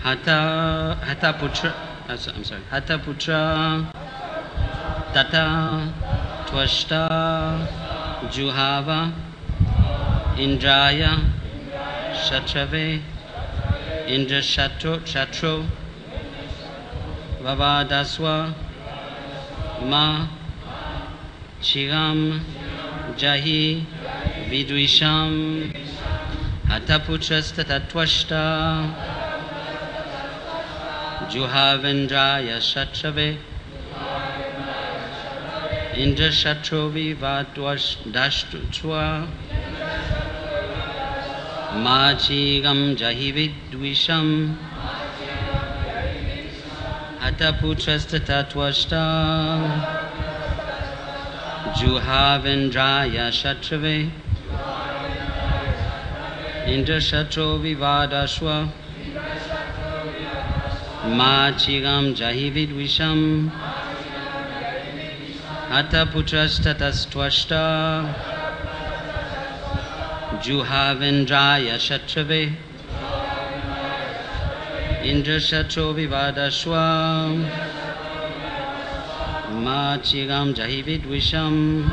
Hataputra Tata Twashta Juhava Indraya Shatrave Indra Shatro Vavadaswa Ma Chiram Jahi Vidvisham Hataputras Tatatwashta Juhavendraya Shatrave Indra Shatro Vivadashtva Machigam Jahividvisham Hataputras Tatatwashta Juhavendraya Shatrave Indra Shatro Vivadashwa Machigam Jahividvisham Hataputras Tatastwashta Juhavendraya Shatrave Indra Shatro Vivadashwa Machigam Jahividvisham.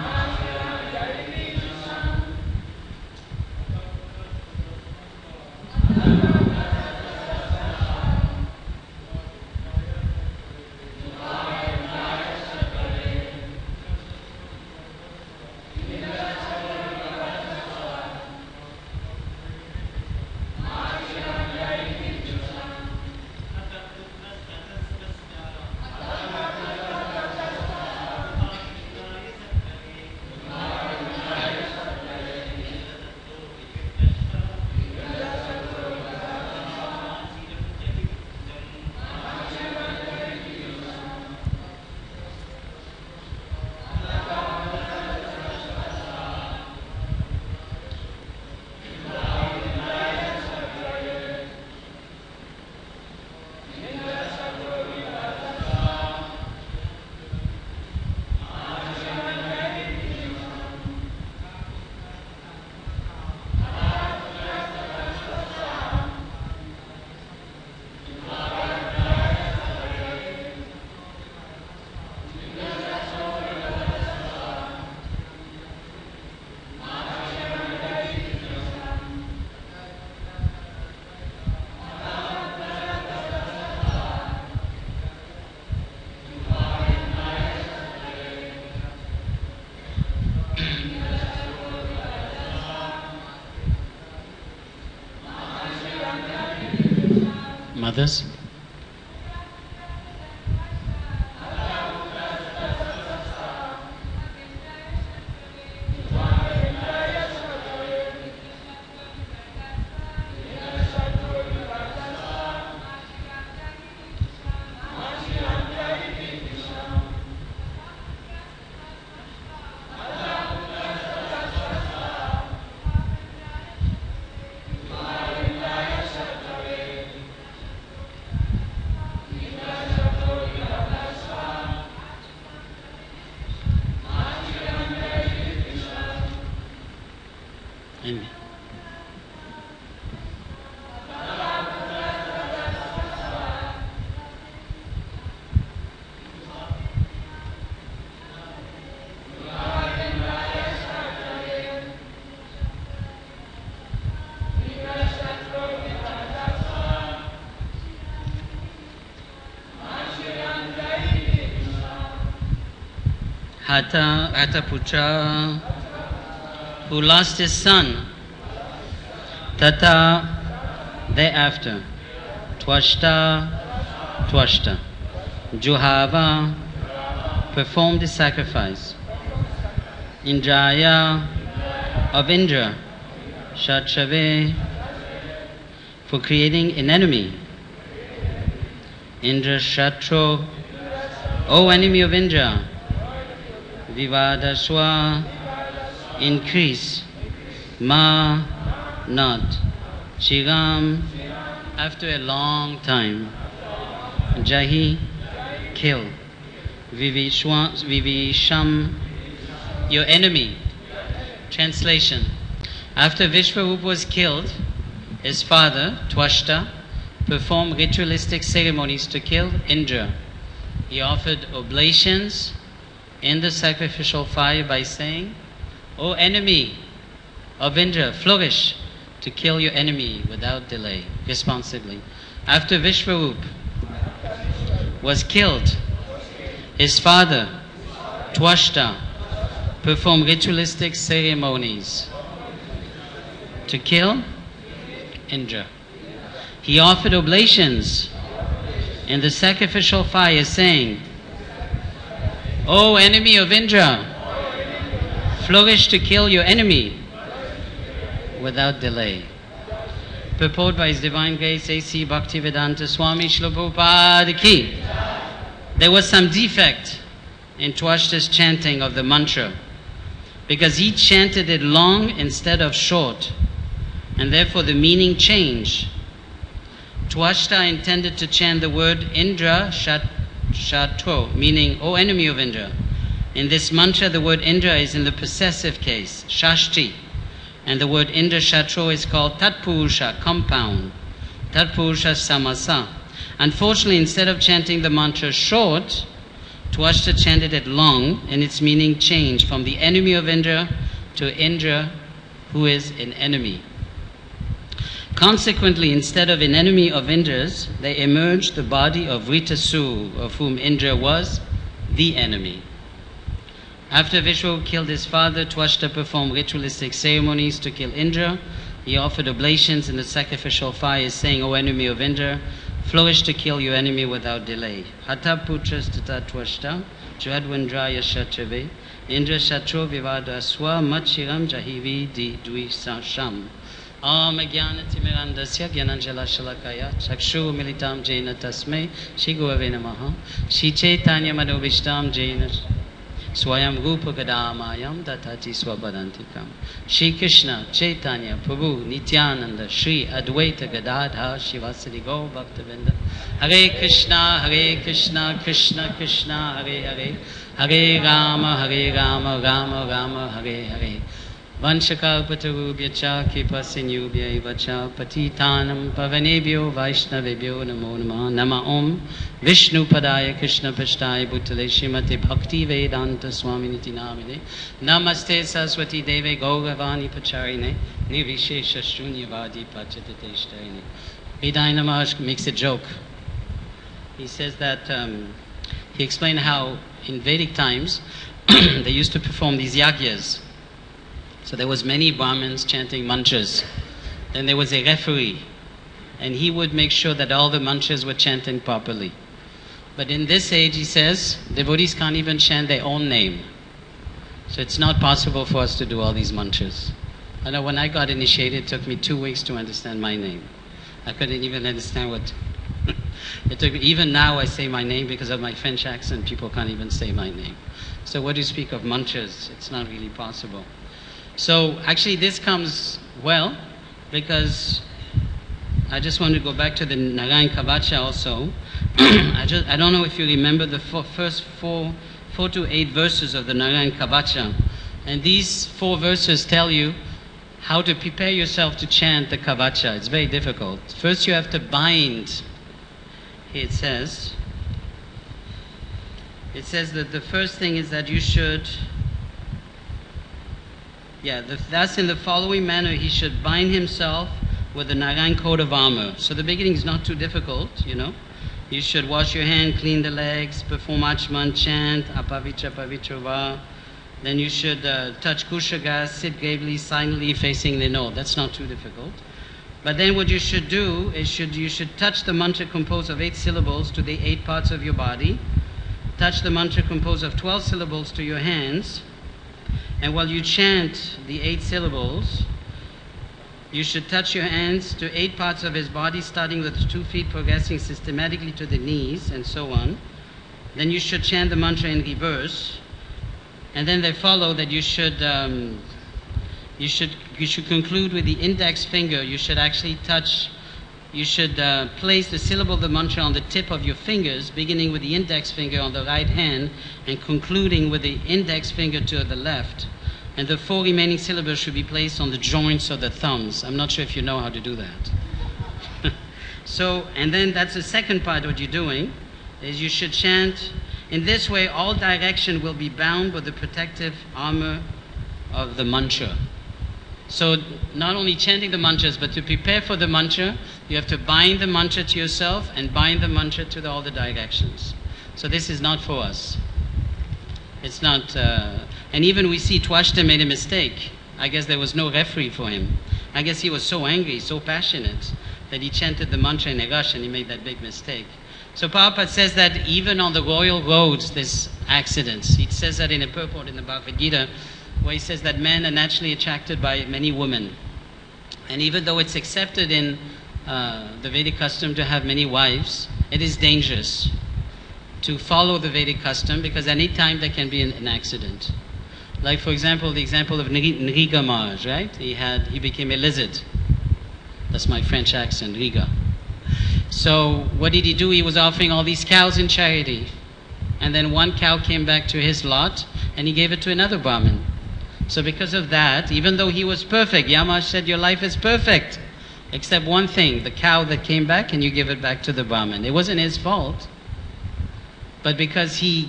Mothers? Hataputra, who lost his son, Tata, thereafter, Twashta, Juhava, performed the sacrifice, Indraya, of Indra, Shatrave, for creating an enemy, Indra Shatro, O enemy of Indra, Vivadaswa, increase, Ma, not, Chigam, after a long time, Jahi, kill, Vivisham, your enemy. Translation: after Vishwarupa was killed, his father, Twashta, perform ritualistic ceremonies to kill Indra. He offered oblations in the sacrificial fire by saying, O enemy of Indra, flourish to kill your enemy without delay, responsibly. After Vishwarup was killed, his father, Twashta, performed ritualistic ceremonies to kill Indra. He offered oblations in the sacrificial fire, saying, O enemy of Indra, flourish to kill your enemy without delay. Purport by His Divine Grace A.C. Bhaktivedanta Swami Srila Prabhupada Ki. There was some defect in Twashta's chanting of the mantra, because he chanted it long instead of short, and therefore the meaning changed. Twashta intended to chant the word Indra Shatro, meaning, O enemy of Indra. In this mantra, the word Indra is in the possessive case, Shashti, and the word Indra Shatro is called Tatpurusha, compound, Tatpurusha Samasa. Unfortunately, instead of chanting the mantra short, Twashta chanted it long, and its meaning changed from the enemy of Indra to Indra, who is an enemy. Consequently, instead of an enemy of Indra's, there emerged the body of Vritasur, of whom Indra was the enemy. After Vishnu killed his father, Twashta performed ritualistic ceremonies to kill Indra. He offered oblations in the sacrificial fire, saying, O enemy of Indra, flourish to kill your enemy without delay. Hata putras tata Twashta, Jadwandraya Shatrave, Indra Shatro Vivada Swa Machiram Jahivi Di Dwi Sham. Om Jnanatimirandasya Jnananjala Shalakaya Chakshu Militam Jaina Tasme Shri Gurave Namaha Shri Chaitanya Manobishtam Jaina Swayam Rupa Gadamayam Datati Swapadantikam Shri Krishna Chaitanya Prabhu Nityananda Shri Advaita Gadadha Shivasadi Gaur Bhaktavinda Hare Krishna Krishna Krishna Hare Hare Hare Rama Rama Rama Hare Hare Vanchakalpatarubhyacha kipasinyubhyaivacha patitanam pavanebhyo vaishnavebhyo namo namah. Nama Om Vishnu Padaya Krishna Pashtaya Bhutale Srimate Bhakti Vedanta Swaminiti Namine Namaste Saraswati Deve Gauravani Pacharine Nirvishesha Shunyavadi Pachatateshtarine. Hridaya Maharaj makes a joke. He says that he explained how in Vedic times they used to perform these yagyas. So there was many Brahmins chanting mantras. Then there was a referee, and he would make sure that all the mantras were chanted properly. But in this age, he says, devotees can't even chant their own name. So it's not possible for us to do all these mantras. I know when I got initiated, it took me 2 weeks to understand my name. I couldn't even understand what... It took me, even now I say my name because of my French accent, people can't even say my name. So what do you speak of mantras? It's not really possible. So actually this comes well because I just want to go back to the Narayan Kavacha also. I don't know if you remember the first four to 8 verses of the Narayan Kavacha. And these 4 verses tell you how to prepare yourself to chant the Kavacha. It's very difficult. First you have to bind. It says that the first thing is that you should... thus in the following manner he should bind himself with the Narayan coat of armor. So the beginning is not too difficult, you know. You should wash your hand, clean the legs, perform Achman, chant, Apavitra Pavitra Va. Then you should touch Kushaga, sit gravely, silently facing the north. That's not too difficult. But then what you should do is you should touch the mantra composed of 8 syllables to the 8 parts of your body. Touch the mantra composed of 12 syllables to your hands. And while you chant the 8 syllables, you should touch your hands to 8 parts of his body, starting with 2 feet, progressing systematically to the knees, and so on. Then you should chant the mantra in reverse. And then they follow that you should conclude with the index finger. You should actually touch, you should place the syllable of the mantra on the tip of your fingers, beginning with the index finger on the right hand and concluding with the index finger to the left. And the 4 remaining syllables should be placed on the joints of the thumbs. I'm not sure if you know how to do that. So, and then that's the second part what you're doing, is you should chant. In this way, all direction will be bound with the protective armor of the mantra. So, not only chanting the mantras, but to prepare for the mantra, you have to bind the mantra to yourself and bind the mantra to all the directions. So this is not for us. It's not, and even we see Twashta made a mistake. I guess there was no referee for him. I guess he was so angry, so passionate, that he chanted the mantra in a rush and he made that big mistake. So Prabhupada says that even on the royal roads there's accidents. He says that in a purport in the Bhagavad Gita, where he says that men are naturally attracted by many women. And even though it's accepted in the Vedic custom to have many wives, it is dangerous to follow the Vedic custom, because any time there can be an accident. Like for example, the example of Nrisimhananda, right? He became a lizard. That's my French accent, Riga. So what did he do? He was offering all these cows in charity. And then one cow came back to his lot and he gave it to another Brahmin. So because of that, even though he was perfect, Yama said your life is perfect, except one thing, the cow that came back, and you give it back to the Brahmin. It wasn't his fault. But because he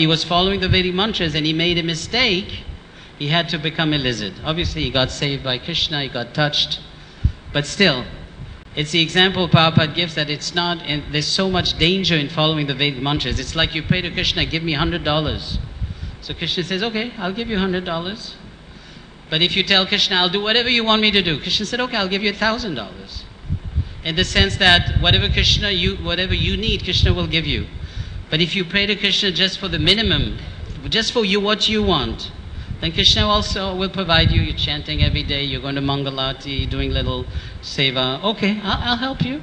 was following the Vedic mantras and he made a mistake, he had to become a lizard. Obviously he got saved by Krishna, he got touched. But still, it's the example Prabhupada gives that it's not, and there's so much danger in following the Vedic mantras. It's like you pray to Krishna, give me $100. So Krishna says, okay, I'll give you $100. But if you tell Krishna, I'll do whatever you want me to do, Krishna said, okay, I'll give you $1,000. In the sense that whatever you need, Krishna will give you. But if you pray to Krishna just for the minimum, just for you what you want, then Krishna also will provide you. You're chanting every day, you're going to Mangalati, doing little seva. Okay, I'll help you.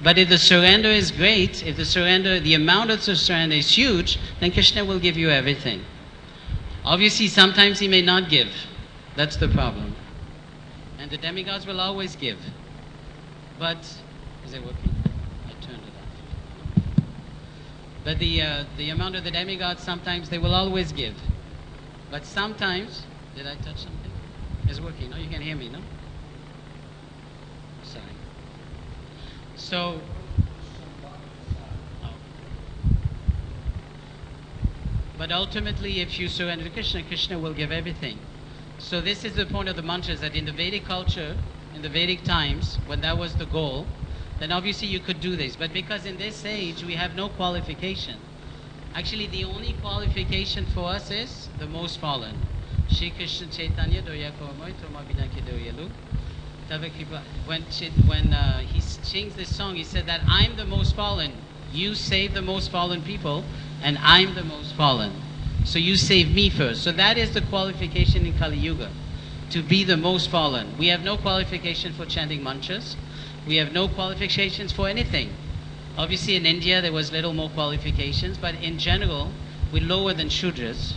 But if the surrender is great, if the amount of the surrender is huge, then Krishna will give you everything. Obviously, sometimes he may not give. That's the problem. And the demigods will always give. But, is it working? I turned it off. But the amount of the demigods, sometimes they will always give. But sometimes, did I touch something? It's working. No, you can hear me, no? Sorry. So, but ultimately, if you surrender to Krishna, Krishna will give everything. So this is the point of the mantras, that in the Vedic culture, in the Vedic times, when that was the goal, then obviously you could do this. But because in this age, we have no qualification. Actually, the only qualification for us is the most fallen. Shri Krishna Chaitanya Doya Komoy Toma Binaki Doyalu. When he sings this song, he said that I'm the most fallen. You save the most fallen people, and I'm the most fallen. So you save me first. So that is the qualification in Kali Yuga, to be the most fallen. We have no qualification for chanting mantras. We have no qualifications for anything. Obviously in India there was little more qualifications, but in general we're lower than Shudras.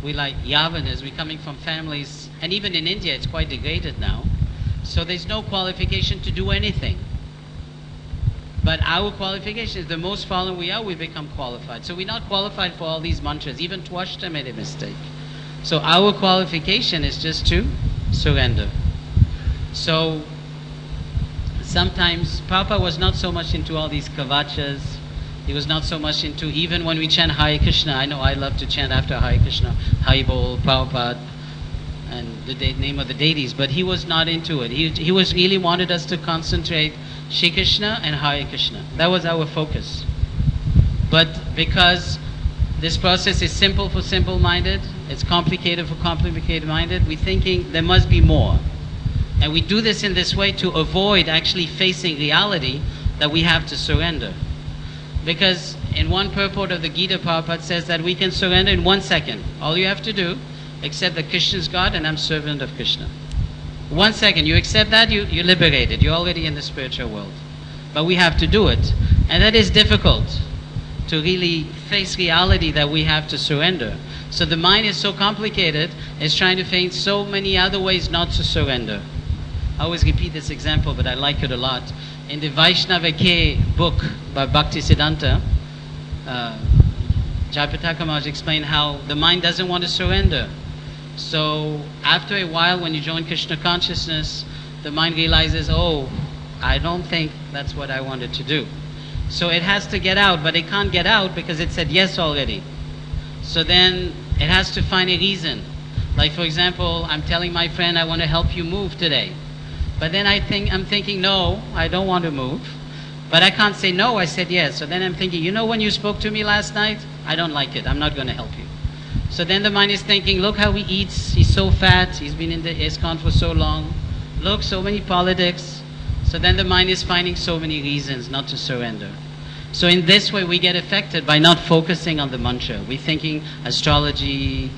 We like Yavanas, we're coming from families, and even in India it's quite degraded now. So there's no qualification to do anything. But our qualification is the most fallen we are, we become qualified. So we're not qualified for all these mantras. Even Twashta made a mistake. So our qualification is just to surrender. So sometimes Prabhupada was not so much into all these kavachas. He was not so much into, even when we chant Hare Krishna, I know I love to chant after Hare Krishna, Haribol, Prabhupada, and the name of the deities, but he was not into it. He was really wanted us to concentrate Shri Krishna and Hare Krishna. That was our focus. But because this process is simple for simple-minded, it's complicated for complicated-minded, we're thinking there must be more. And we do this in this way to avoid actually facing reality that we have to surrender. Because in one purport of the Gita, Prabhupada says that we can surrender in 1 second. All you have to do, accept that Krishna is God and I'm servant of Krishna. 1 second, you accept that, you're liberated. You're already in the spiritual world. But we have to do it. And that is difficult, to really face reality that we have to surrender. So the mind is so complicated, it's trying to find so many other ways not to surrender. I always repeat this example, but I like it a lot. In the Vaishnava K book by Bhaktisiddhanta, Jayapataka Maharaj explained how the mind doesn't want to surrender. So after a while, when you join Krishna consciousness, the mind realizes, oh, I don't think that's what I wanted to do. So it has to get out, but it can't get out because it said yes already. So then it has to find a reason. Like for example, I'm telling my friend I want to help you move today. But then I'm thinking, no, I don't want to move. But I can't say no, I said yes. So then I'm thinking, you know when you spoke to me last night? I don't like it, I'm not going to help you. So then the mind is thinking, look how he eats, he's so fat, he's been in the ISKCON for so long. Look, so many politics. So then the mind is finding so many reasons not to surrender. So in this way we get affected by not focusing on the mantra. We're thinking astrology,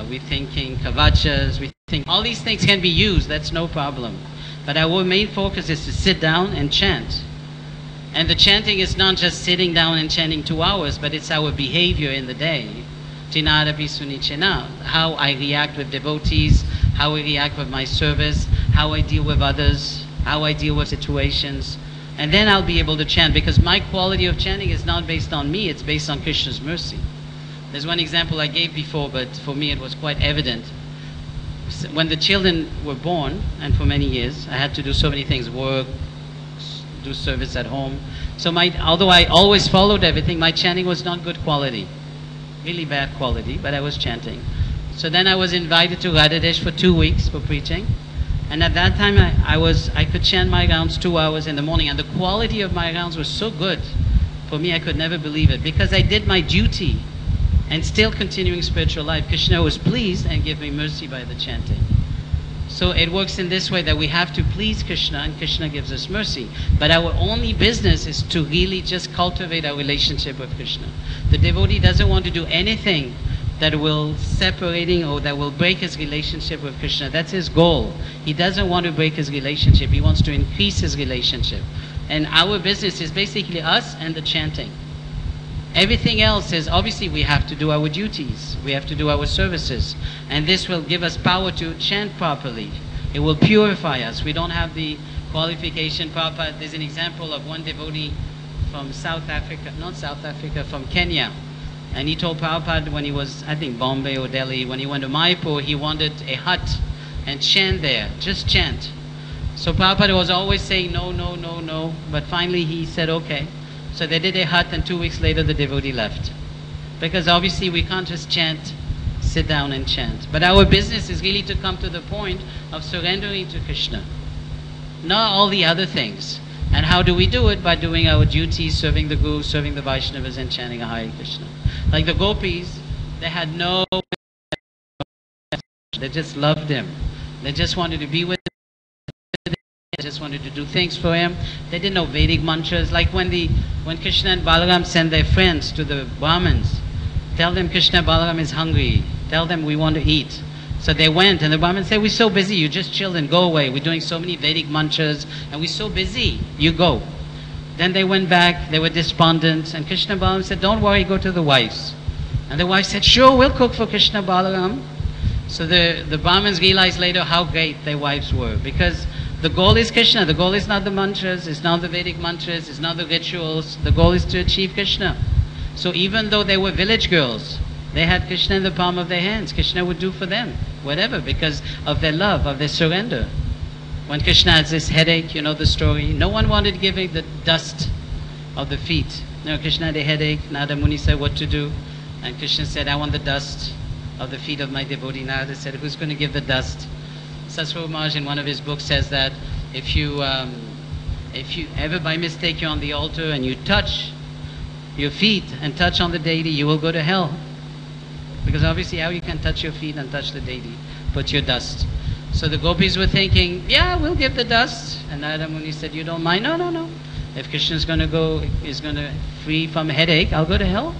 we're thinking kavachas, we think all these things can be used, that's no problem. But our main focus is to sit down and chant. And the chanting is not just sitting down and chanting 2 hours, but it's our behavior in the day. How I react with devotees, how I react with my service, how I deal with others, how I deal with situations. And then I'll be able to chant, because my quality of chanting is not based on me, it's based on Krishna's mercy. There's one example I gave before, but for me it was quite evident. When the children were born, and for many years, I had to do so many things, work, do service at home. So although I always followed everything, my chanting was not good quality. Really bad quality, but I was chanting. So then I was invited to Radhadesh for 2 weeks for preaching. And at that time I could chant my rounds 2 hours in the morning, and the quality of my rounds was so good. For me, I could never believe it, because I did my duty and still continuing spiritual life. Krishna was pleased and gave me mercy by the chanting. So it works in this way, that we have to please Krishna and Krishna gives us mercy. But our only business is to really just cultivate our relationship with Krishna. The devotee doesn't want to do anything that will separating or that will break his relationship with Krishna. That's his goal. He doesn't want to break his relationship. He wants to increase his relationship. And our business is basically us and the chanting. Everything else is, obviously we have to do our duties, we have to do our services, and this will give us power to chant properly. It will purify us. We don't have the qualification. Prabhupada, there's an example of one devotee from South Africa, not South Africa, from Kenya. And he told Prabhupada when he was, I think, Bombay or Delhi, when he went to Mayapur, he wanted a hut and chant there, just chant. So Prabhupada was always saying no, no, no, no, but finally he said okay. So they did a hut, and 2 weeks later the devotee left. Because obviously we can't just chant, sit down and chant. But our business is really to come to the point of surrendering to Krishna. Not all the other things. And how do we do it? By doing our duties, serving the Guru, serving the Vaishnavas, and chanting a Hare Krishna. Like the gopis, they had no... They just loved him. They just wanted to be with him. They just wanted to do things for him. They didn't know Vedic mantras. Like when Krishna and Balaram sent their friends to the Brahmins, tell them Krishna Balaram is hungry. Tell them we want to eat. So they went, and the Brahmins said, we're so busy, you just chill and go away. We're doing so many Vedic mantras, and we're so busy, you go. Then they went back, they were despondent, and Krishna Balaram said, don't worry, go to the wives. And the wives said, sure, we'll cook for Krishna Balaram. So the Brahmins realized later how great their wives were, because the goal is Krishna. The goal is not the mantras, it's not the Vedic mantras, it's not the rituals. The goal is to achieve Krishna. So even though they were village girls, they had Krishna in the palm of their hands. Krishna would do for them whatever, because of their love, of their surrender. When Krishna has this headache, you know the story, no one wanted to give him the dust of the feet. You know, Krishna had a headache, Narada Muni said what to do, and Krishna said, I want the dust of the feet of my devotee. Narada said, who's going to give the dust? Saraswati Maharaj in one of his books says that if you ever by mistake you're on the altar and you touch your feet and touch on the deity, you will go to hell. Because obviously how you can touch your feet and touch the deity? Put your dust. So the gopis were thinking, yeah, we'll give the dust. And Narada Muni said, you don't mind? No, no, no. If Krishna is going to free from headache, I'll go to hell.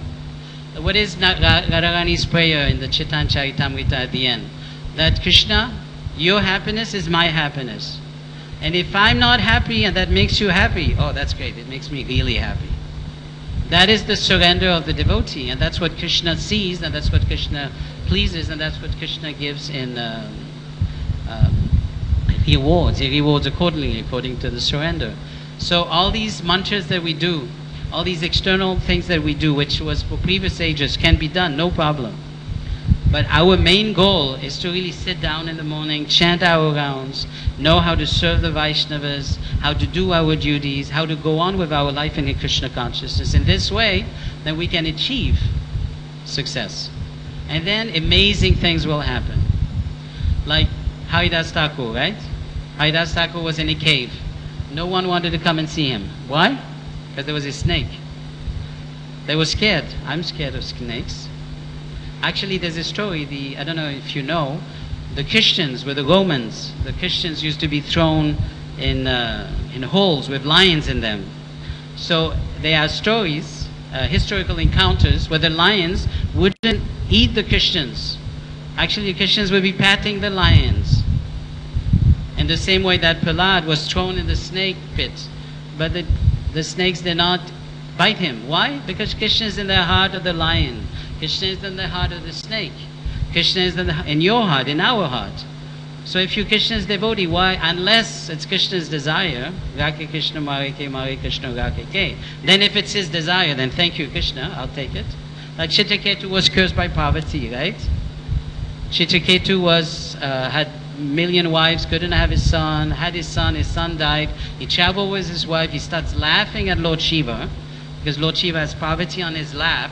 What is Radharani's prayer in the Chitan Charitamrita at the end? That Krishna, your happiness is my happiness. And if I'm not happy and that makes you happy, oh, that's great. It makes me really happy. That is the surrender of the devotee, and that's what Krishna sees, and that's what Krishna pleases, and that's what Krishna gives in rewards. He rewards accordingly, according to the surrender. So all these mantras that we do, all these external things that we do, which was for previous ages, can be done, no problem. But our main goal is to really sit down in the morning, chant our rounds, know how to serve the Vaishnavas, how to do our duties, how to go on with our life in a Krishna consciousness. In this way, then we can achieve success. And then amazing things will happen. Like Haridas Thakur, right? Haridas Thakur was in a cave. No one wanted to come and see him. Why? Because there was a snake. They were scared. I'm scared of snakes. Actually, there's a story, I don't know if you know, the Christians were the Romans. The Christians used to be thrown in holes with lions in them. So there are stories, historical encounters, where the lions wouldn't eat the Christians. Actually, the Christians would be patting the lions. In the same way that Prahlad was thrown in the snake pit, but the snakes did not bite him. Why? Because Krishna is in the heart of the lion. Krishna is in the heart of the snake. Krishna is in your heart, in our heart. So if you're Krishna's devotee, why? Unless it's Krishna's desire, Rake Krishna Mare Ke Mare Krishna Rake Ke. Then if it's his desire, then thank you Krishna, I'll take it. Like Chitraketu was cursed by Parvati, right? Chitraketu had a million wives, couldn't have his son, had his son died. He traveled with his wife, he starts laughing at Lord Shiva, because Lord Shiva has Parvati on his lap,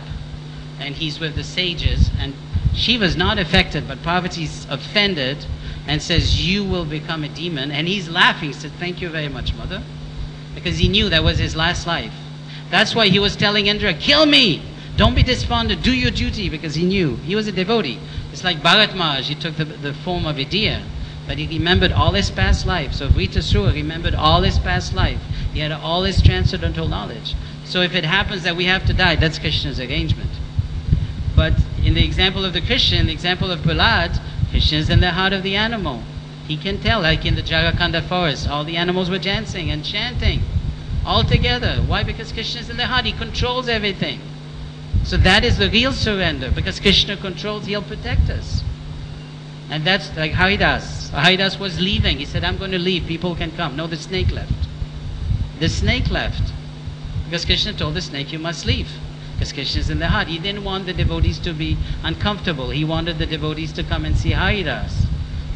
and he's with the sages, and Shiva's not affected, but Parvati's offended and says, you will become a demon. And he's laughing. He said, thank you very much, mother. Because he knew that was his last life. That's why he was telling Indra, kill me. Don't be despondent. Do your duty. Because he knew. He was a devotee. It's like Bharat Maharaj. He took the form of a deer. But he remembered all his past life. So Vritasura remembered all his past life. He had all his transcendental knowledge. So if it happens that we have to die, that's Krishna's arrangement. But in the example of the Krishna, in the example of Prahlad, Krishna is in the heart of the animal. He can tell, like in the Jharakanda forest, all the animals were dancing and chanting all together. Why? Because Krishna is in the heart. He controls everything. So that is the real surrender. Because Krishna controls, he'll protect us. And that's like Haridas. Haridas was leaving. He said, I'm going to leave. People can come. No, the snake left. The snake left. Because Krishna told the snake, you must leave. Because Krishna is in the heart. He didn't want the devotees to be uncomfortable. He wanted the devotees to come and see Haridas.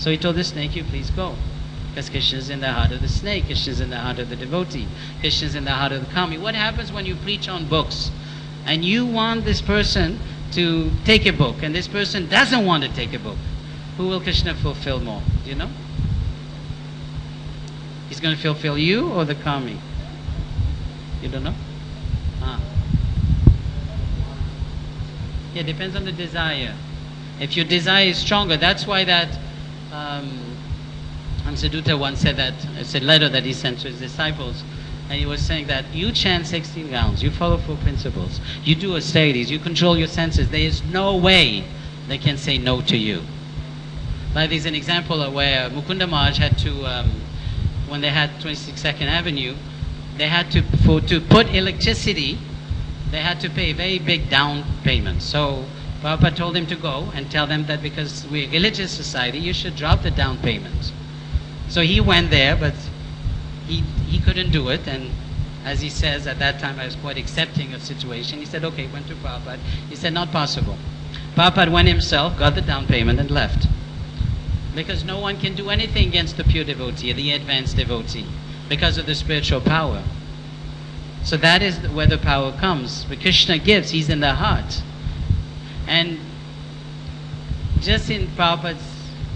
So he told the snake, you please go. Because Krishna is in the heart of the snake. Krishna is in the heart of the devotee. Krishna is in the heart of the kami. What happens when you preach on books and you want this person to take a book and this person doesn't want to take a book? Who will Krishna fulfill more? Do you know? He's going to fulfill you or the kami? You don't know? Yeah, depends on the desire. If your desire is stronger, that's why that Amsaduta once said that, it's a letter that he sent to his disciples, and he was saying that you chant 16 rounds, you follow 4 principles, you do austerities, you control your senses, there is no way they can say no to you. Like there's an example of where Mukunda Maharaj had to, when they had 22nd Avenue, they had to put electricity, they had to pay a very big down payment. So Prabhupada told him to go and tell them that because we're a religious society, you should drop the down payment. So he went there, but he couldn't do it. And as he says, at that time I was quite accepting of the situation. He said, okay, went to Prabhupada. He said, not possible. Prabhupada went himself, got the down payment and left. Because no one can do anything against the pure devotee, the advanced devotee, because of the spiritual power. So that is where the power comes. When Krishna gives, he's in the heart. And just in Prabhupada's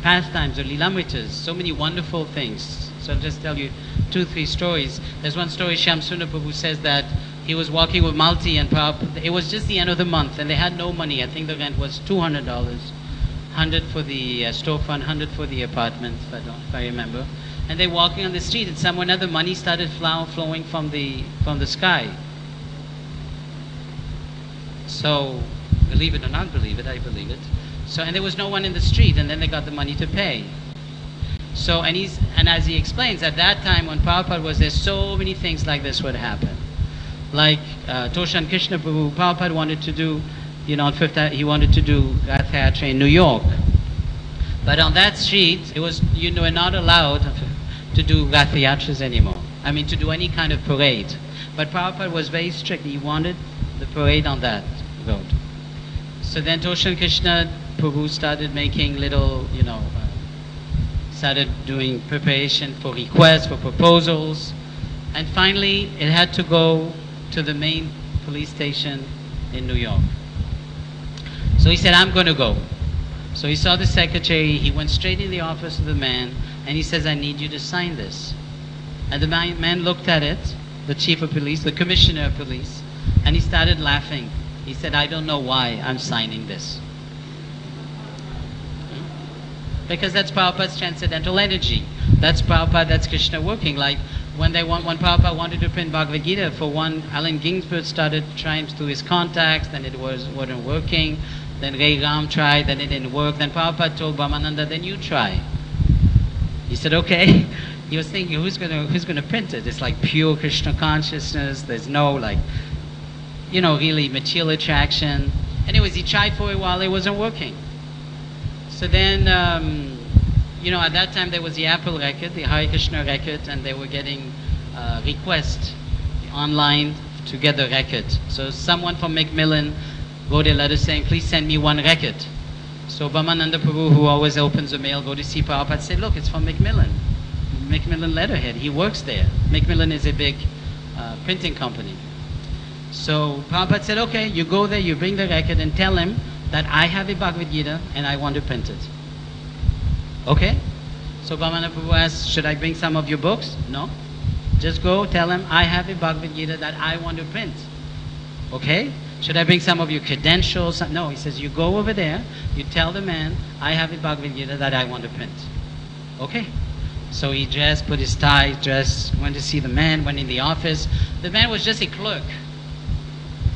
pastimes or Lilamritas, so many wonderful things. So I'll just tell you 2-3 stories. There's one story, Shyam Sundar Prabhu says that he was walking with Malti and Prabhupada. It was just the end of the month and they had no money. I think the rent was $200. 100 for the storefront, 100 for the apartment, if I remember. And they're walking on the street and somewhere another money started flowing from the sky. So, believe it or not believe it, I believe it. So, and there was no one in the street, and then they got the money to pay. So, and as he explains, at that time when Prabhupada was there, so many things like this would happen. Like Toshan Krishna Prabhu, Prabhupada wanted to do, on Fifth Avenue, he wanted to do Rath Yatra in New York. But on that street, it was, were not allowed to do Rath Yatras anymore. I mean, to do any kind of parade. But Prabhupada was very strict. He wanted the parade on that road. So then Toshan Krishna Prabhu started making little, started doing preparation for requests, for proposals, and finally it had to go to the main police station in New York. So he said, I'm going to go. So he saw the secretary, he went straight in the office of the man, and he says, I need you to sign this. And the man looked at it, the chief of police, the commissioner of police, and he started laughing. He said, I don't know why I'm signing this. Because that's Prabhupada's transcendental energy. That's Prabhupada, that's Krishna working. Like when Prabhupada wanted to print Bhagavad Gita, for one, Allen Ginsberg started trying through his contacts, then it wasn't working. Then Ray Ram tried, then it didn't work. Then Prabhupada told Brahmananda, then you try. He said, okay. He was thinking, who's gonna print it? It's like pure Krishna consciousness. There's no really material attraction. Anyways, he tried for a while. It wasn't working. So then, at that time there was the Apple record, the Hare Krishna record, and they were getting requests online to get the record. So someone from Macmillan wrote a letter saying, please send me one record. So Brahmananda Prabhu, who always opens the mail, go to see Prabhupada, said, look, it's from Macmillan. Macmillan letterhead. He works there. Macmillan is a big printing company. So Prabhupada said, okay, you go there, you bring the record and tell him that I have a Bhagavad Gita and I want to print it. Okay? So Brahmananda Prabhu asked, should I bring some of your books? No. Just go tell him I have a Bhagavad Gita that I want to print. Okay? Should I bring some of your credentials? No, he says, you go over there, you tell the man, I have a Bhagavad Gita that I want to print. Okay. So he dressed, put his tie, dressed, went to see the man, went in the office. The man was just a clerk.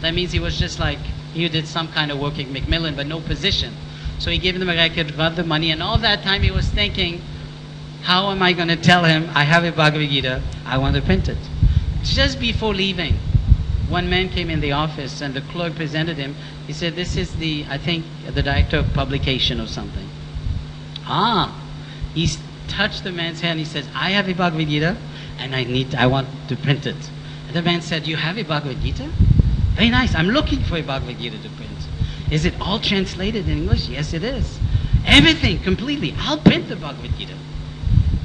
That means he was just like, he did some kind of work at Macmillan, but no position. So he gave them a record, got the money, and all that time he was thinking, how am I going to tell him, I have a Bhagavad Gita, I want to print it. Just before leaving, one man came in the office and the clerk presented him. He said, this is I think, the director of publication or something. He touched the man's hand. He says, I have a Bhagavad Gita and I want to print it. And the man said, you have a Bhagavad Gita? Very nice. I'm looking for a Bhagavad Gita to print. Is it all translated in English? Yes, it is. Everything, completely. I'll print the Bhagavad Gita.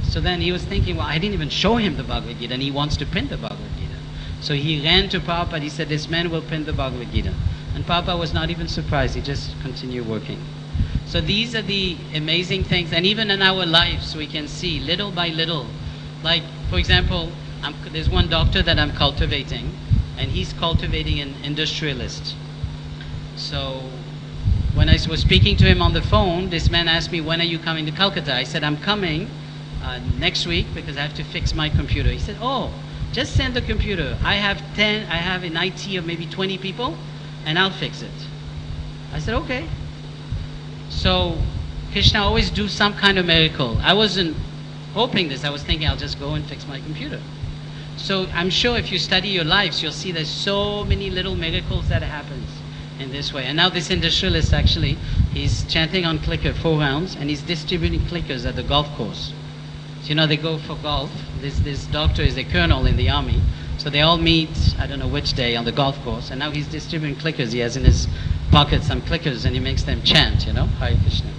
So then he was thinking, well, I didn't even show him the Bhagavad Gita and he wants to print the Bhagavad Gita. So he ran to Prabhupada. He said, this man will print the Bhagavad Gita. And Prabhupada was not even surprised. He just continued working. So these are the amazing things. And even in our lives, we can see little by little. Like, for example, there's one doctor that I'm cultivating, and he's cultivating an industrialist. So when I was speaking to him on the phone, this man asked me, when are you coming to Calcutta? I said, I'm coming next week because I have to fix my computer. He said, oh, just send the computer. I have an IT of maybe 20 people, and I'll fix it. I said, okay. So Krishna always do some kind of miracle. I wasn't hoping this. I was thinking I'll just go and fix my computer. So I'm sure if you study your lives, you'll see there's so many little miracles that happens in this way. And now this industrialist, actually, he's chanting on clicker 4 rounds, and he's distributing clickers at the golf course. So, they go for golf. This doctor is a colonel in the army. So they all meet, I don't know which day, on the golf course. And now he's distributing clickers. He has in his pocket some clickers, and he makes them chant, Hare Krishna.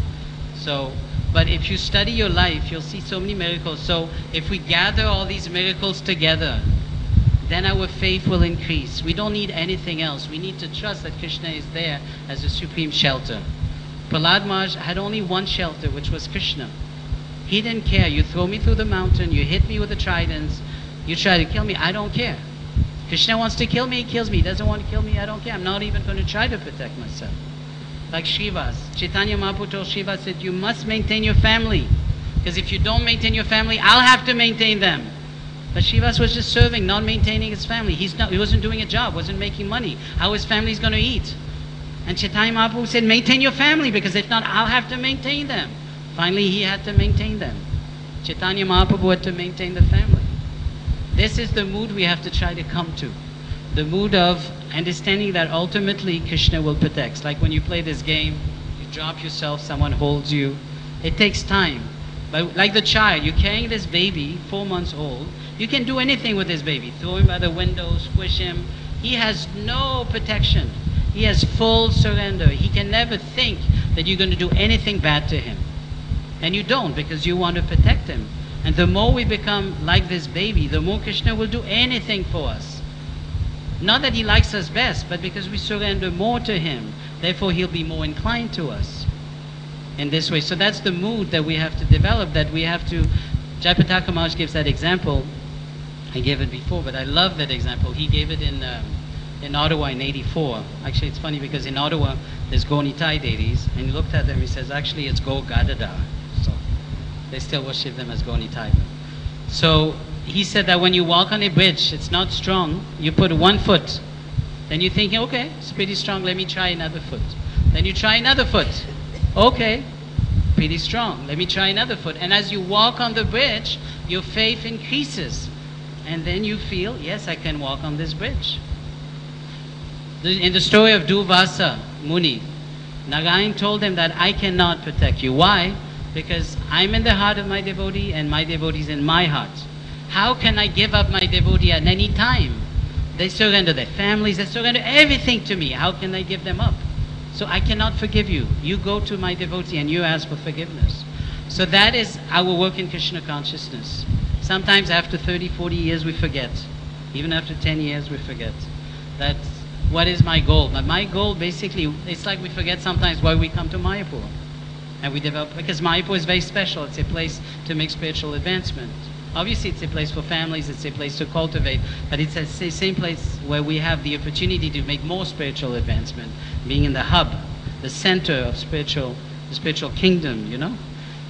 So, but if you study your life, you'll see so many miracles. So if we gather all these miracles together, then our faith will increase. We don't need anything else. We need to trust that Krishna is there as a supreme shelter. Prahlad Maharaj had only one shelter, which was Krishna. He didn't care. You throw me through the mountain, you hit me with the tridents, you try to kill me, I don't care. Krishna wants to kill me, he kills me. He doesn't want to kill me, I don't care. I'm not even going to try to protect myself. Like Srivas. Chaitanya Mahaprabhu told Srivas, said, you must maintain your family. Because if you don't maintain your family, I'll have to maintain them. But Srivas was just serving, not maintaining his family. He wasn't doing a job, wasn't making money. How his family is going to eat? And Chaitanya Mahaprabhu said, maintain your family, because if not, I'll have to maintain them. Finally, he had to maintain them. Chaitanya Mahaprabhu had to maintain the family. This is the mood we have to try to come to. The mood of understanding that ultimately Krishna will protect. It's like when you play this game, you drop yourself, someone holds you. It takes time. But like the child, you're carrying this baby, 4 months old. You can do anything with this baby. Throw him by the window, squish him. He has no protection. He has full surrender. He can never think that you're going to do anything bad to him. And you don't, because you want to protect him. And the more we become like this baby, the more Krishna will do anything for us. Not that he likes us best, but because we surrender more to him. Therefore, he'll be more inclined to us in this way. So that's the mood that we have to develop, that we have to... Jayapataka Maharaj gives that example. I gave it before, but I love that example. He gave it in Ottawa in '84. Actually, it's funny because in Ottawa, there's Gaunitai deities, and he looked at them, he says, actually, it's Go Gadada. So they still worship them as Gaunitai. So he said that when you walk on a bridge, it's not strong, you put one foot. Then you're thinking, okay, it's pretty strong, let me try another foot. Then you try another foot. Okay, pretty strong, let me try another foot. And as you walk on the bridge, your faith increases. And then you feel, yes, I can walk on this bridge. In the story of Durvasa Muni, Narayan told him that I cannot protect you. Why? Because I'm in the heart of my devotee and my devotee is in my heart. How can I give up my devotee at any time? They surrender their families, they surrender everything to me. How can I give them up? So I cannot forgive you. You go to my devotee and you ask for forgiveness. So that is our work in Krishna consciousness. Sometimes after 30, 40 years we forget. Even after 10 years we forget. That what is my goal? But my goal basically, it's like we forget sometimes why we come to Mayapur. And we develop, because Mayapur is very special. It's a place to make spiritual advancement. Obviously it's a place for families, it's a place to cultivate, but it's the same place where we have the opportunity to make more spiritual advancement, being in the hub, the center of the spiritual kingdom, you know.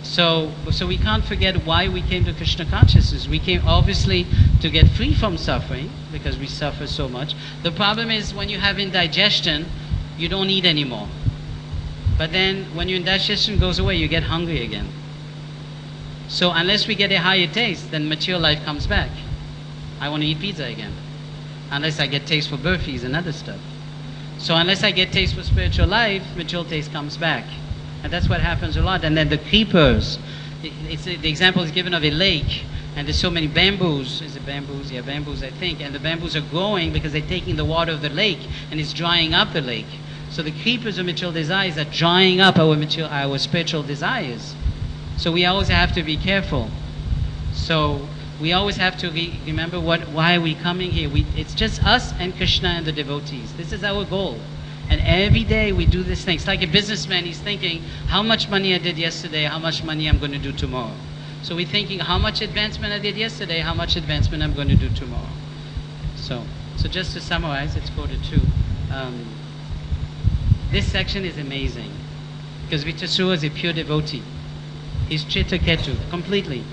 So we can't forget why we came to Krishna consciousness. We came obviously to get free from suffering, because we suffer so much. The problem is when you have indigestion, you don't eat anymore. But then when your indigestion goes away, you get hungry again. So unless we get a higher taste, then material life comes back. I want to eat pizza again. Unless I get taste for burfis and other stuff. So unless I get taste for spiritual life, material taste comes back. And that's what happens a lot. And then the creepers, the example is given of a lake, and there's so many bamboos. Is it bamboos? Yeah, bamboos I think. And the bamboos are growing because they're taking the water of the lake and it's drying up the lake. So the creepers of material desires are drying up our spiritual desires. So we always have to be careful. So we always have to remember why are we coming here. It's just us and Krishna and the devotees. This is our goal. And every day we do this thing. It's like a businessman, he's thinking, how much money I did yesterday, how much money I'm going to do tomorrow. So we're thinking, how much advancement I did yesterday, how much advancement I'm going to do tomorrow. So just to summarize, it's quarter 2. This section is amazing. Because Vitasura is a pure devotee. He's Chittaketu, completely.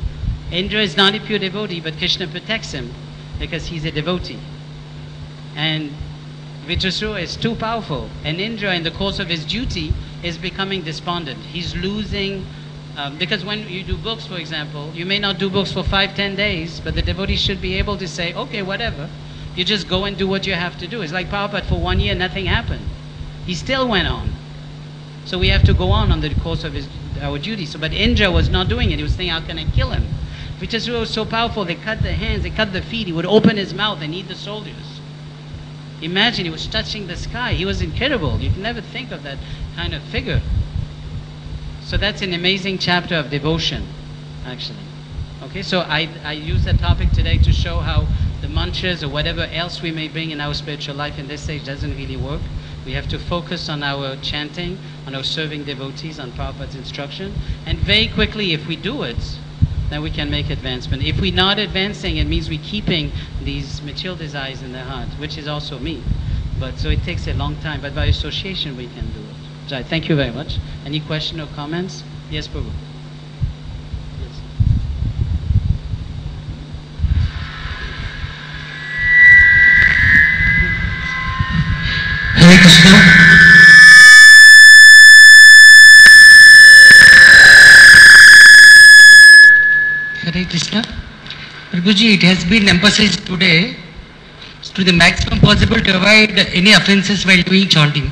Indra is not a pure devotee, but Krishna protects him because he's a devotee. And Vitasura is too powerful. And Indra, in the course of his duty, is becoming despondent. He's losing, because when you do books, for example, you may not do books for 5-10 days, but the devotee should be able to say, okay, whatever. You just go and do what you have to do. It's like Prabhupada, for 1 year, nothing happened. He still went on. So we have to go on the course of our duty. But Indra was not doing it. He was thinking, how can I kill him? Vitasura was so powerful, they cut the hands, they cut the feet. He would open his mouth and eat the soldiers. Imagine, he was touching the sky. He was incredible. You can never think of that kind of figure. So that's an amazing chapter of devotion, actually. Okay, so I use that topic today to show how the mantras or whatever else we may bring in our spiritual life in this stage doesn't really work. We have to focus on our chanting, on our serving devotees, on Prabhupada's instruction. And very quickly, if we do it, then we can make advancement. If we're not advancing, it means we're keeping these material desires in the heart, which is also me. So it takes a long time, but by association we can do it. So thank you very much. Any question or comments? Yes, Prabhu. Yes. Hare Krishna. Hare Krishna. Prabhuji, it has been emphasized today to the maximum possible to avoid any offences while doing chanting.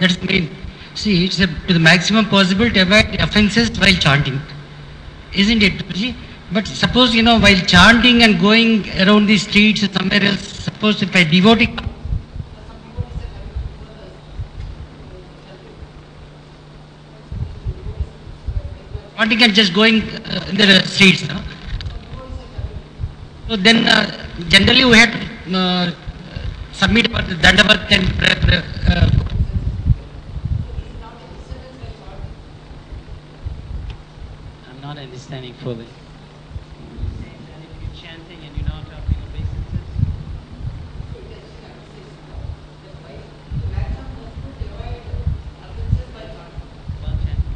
That's the main. See, it's to the maximum possible to avoid offences while chanting. Isn't it, Prabhuji? But suppose, while chanting and going around the streets or somewhere else, suppose if a devotee chanting and just going in the streets. No? So then generally we had to submit for the Dandavat and I'm not understanding fully. You're saying that if you're chanting and you're not offering obeisances? While chanting.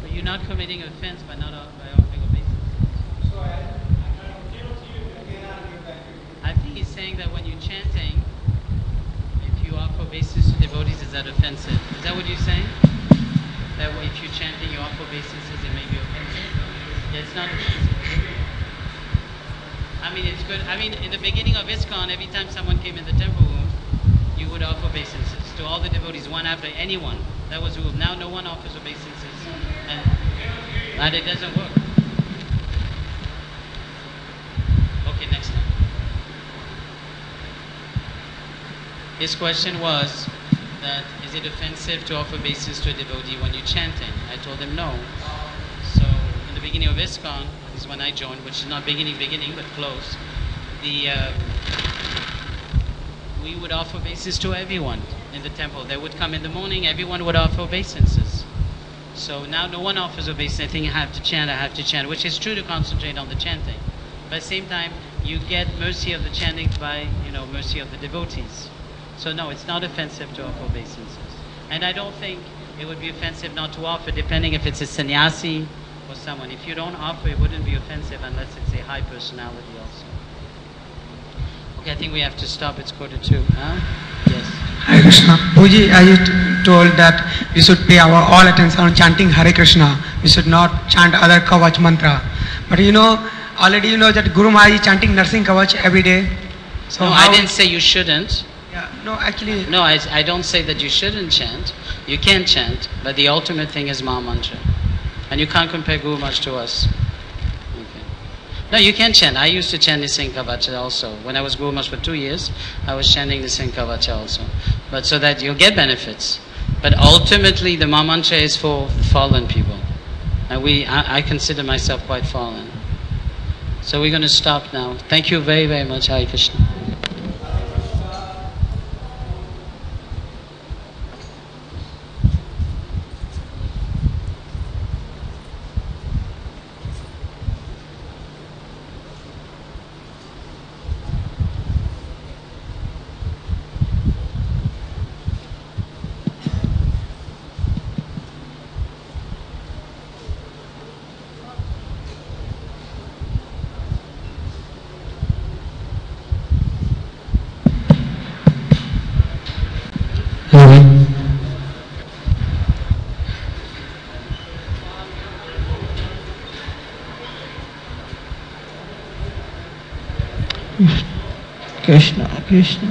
But you're not committing offense by offering obeisances. I think he's saying that when you're chanting, if you offer obeisances to devotees, is that offensive? Is that what you're saying? That if you're chanting, you offer obeisances, it may be offensive? Yeah, it's not offensive. I mean, it's good. I mean, in the beginning of ISKCON, every time someone came in the temple room, you would offer obeisances to all the devotees, one after anyone. That was the rule. Now no one offers obeisances. And it doesn't work. Okay, next time. His question was that is it offensive to offer obeisances to a devotee when you're chanting? I told him no. So in the beginning of ISKCON, this is when I joined, which is not beginning, but close. We would offer obeisances to everyone in the temple. They would come in the morning, everyone would offer obeisances. So now no one offers obeisance. I think I have to chant, which is true to concentrate on the chanting. But at the same time, you get mercy of the chanting by, mercy of the devotees. So no, it's not offensive to offer obeisances. And I don't think it would be offensive not to offer, depending if it's a sannyasi or someone. If you don't offer, it wouldn't be offensive unless it's a high personality also. Okay, I think we have to stop. It's 1:45. Huh? Yes. Hare Krishna. Puji, as you told that we should pay our all attention on chanting Hare Krishna. We should not chant other Kavach mantra. But already you know that Guru Maharaj is chanting Narsingh Kavach every day. So no, I didn't say you shouldn't. Yeah, no, actually. No, I don't say that you shouldn't chant. You can chant, but the ultimate thing is Maha Mantra. And you can't compare Guru Maharaj to us. Okay. No, you can chant. I used to chant Nrisimhananda Kavacha also. When I was Guru Maharaj for 2 years, I was chanting Nrisimhananda Kavacha also. But so that you'll get benefits. But ultimately, the Maha Mantra is for fallen people. And I consider myself quite fallen. So we're going to stop now. Thank you very, very much. Hare Krishna. Krishna, Krishna.